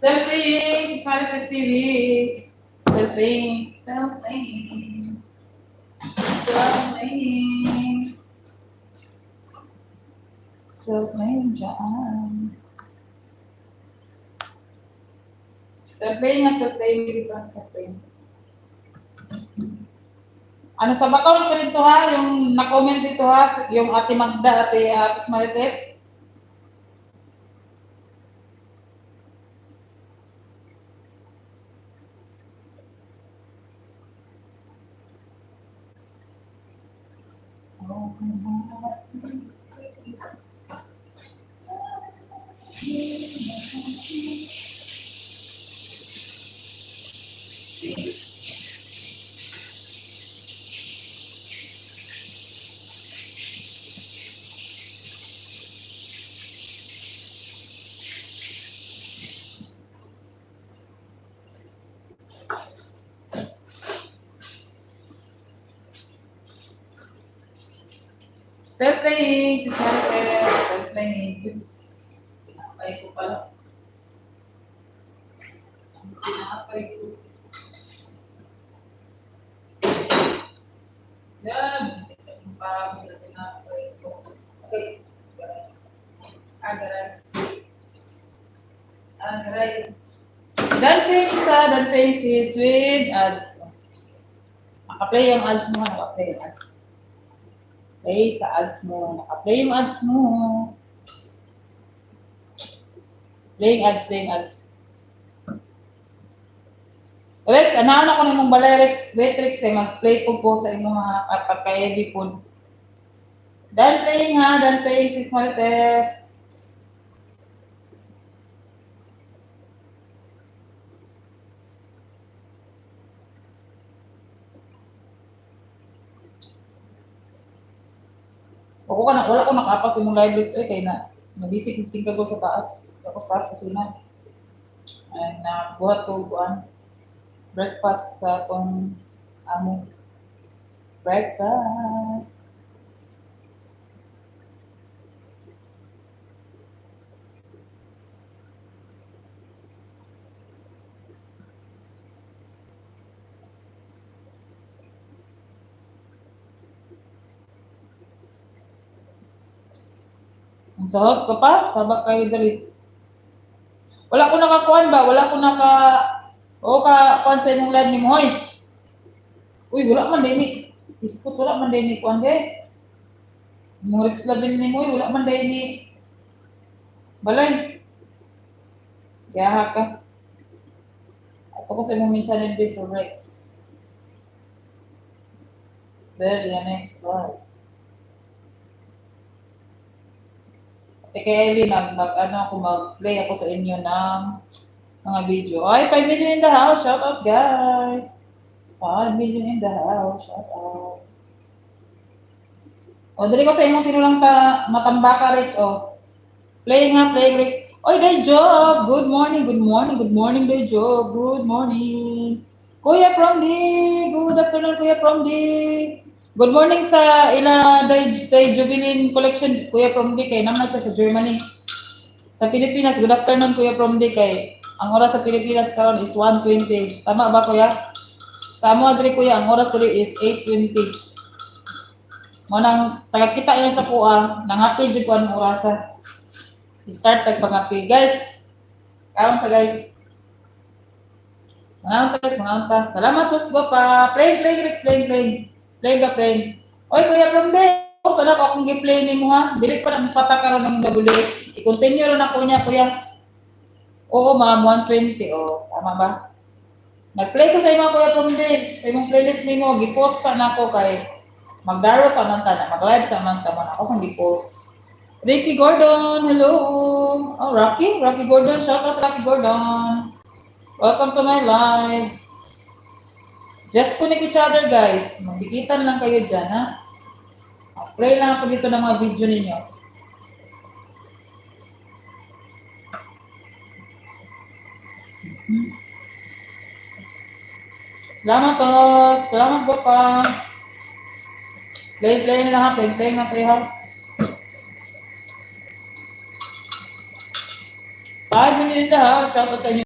Still playing, si Marites TV. Still playing, still playing. Still playing. Still playing dyan. Still playing, still playing. Still playing. Ano sa account ko dito ha, yung na-comment dito ha, yung Ate Magda, Ate Sis Marites. Still playing, si Marites. Still playing. Pinapay ko pala. Pinapay ko. Yan. Pinapay ko. Okay. Agaray. Dan playing sis with ads. Naka-play yung ads mo. Naka-play yung ads. Play sa ads mo. Naka-play yung ads mo. Playing ads. Rex, anahan ako ng mong balay, Rex. Wait, Rex, kay mag-play po sa inyong mga pagka-heavy po. Dan playing sis Marites. Ako ka na, wala ko nakapas yung live Rex, kaya na, nabisik yung tingka ko sa taas. Tapos taas ko sila. And buhat ko buwan. Breakfast sa itong among breakfast. Sa host ko pa, sabak kayo dali. Wala ko nakakuan ba? Wala ko naka... O kuan sa imong live ni mo, hoy. Uy, wala man din ni. Biskot, wala man din ni kuan de. Mong Rex level ni mo, wala man din ni. Balay. Kaya ka. Ako ko sa imong min channel base of Rex. There, yan next slide. Kaya Ellie, mag-play ako sa inyo ng mga video. Ay, 5 million in the house. Shout out, guys. 5 million in the house. Shout out. O, dali ko sa imong tinulang matambaka, Rex. O, play, Rex. Oy, day job. Good morning, day job. Good morning. Kuya Promdi. Good afternoon, Kuya Promdi. Good morning sa day Jubilin Collection, Kuya Promdi, kay naman siya sa Germany. Sa Pilipinas, good afternoon, Kuya Promdi, kay ang oras sa Pilipinas karon is 1:20. Tama ba, Kuya? Sa amo adri, Kuya, ang oras diri is 8:20. Mo nang tagakita yun sa kuha, nangapi jud ko anong orasa. I-start pagpangapi. Guys, kaon ta, guys. Mga unta. Salamat, host ko pa. Play, Rex, play. Play. Oy, Kuya Promde, sana ko akong gi-play ni mo ha. Dili pa na pata karon ng WX. I-continue ron ako niya, Kuya. Oo, ma'am, 120. Oh, tama ba? Nag-play ko sa imong Kuya Promde. Sa imong playlist ni mo, gi-post sana ako kay magdaro sa manta, mag-live sa manta man. Ako sang gi-post. Ricky Gordon, hello. Oh, Rocky Gordon, shout out Rocky Gordon. Welcome to my live. Just connect each other, guys. Magbigitan lang kayo dyan, ha? Play lang ako dito ng mga video ninyo. Salamat po. Salamat po pa. Play lang ha. Play na kayo ha. 5 minutes na ha. Shout out sa inyo.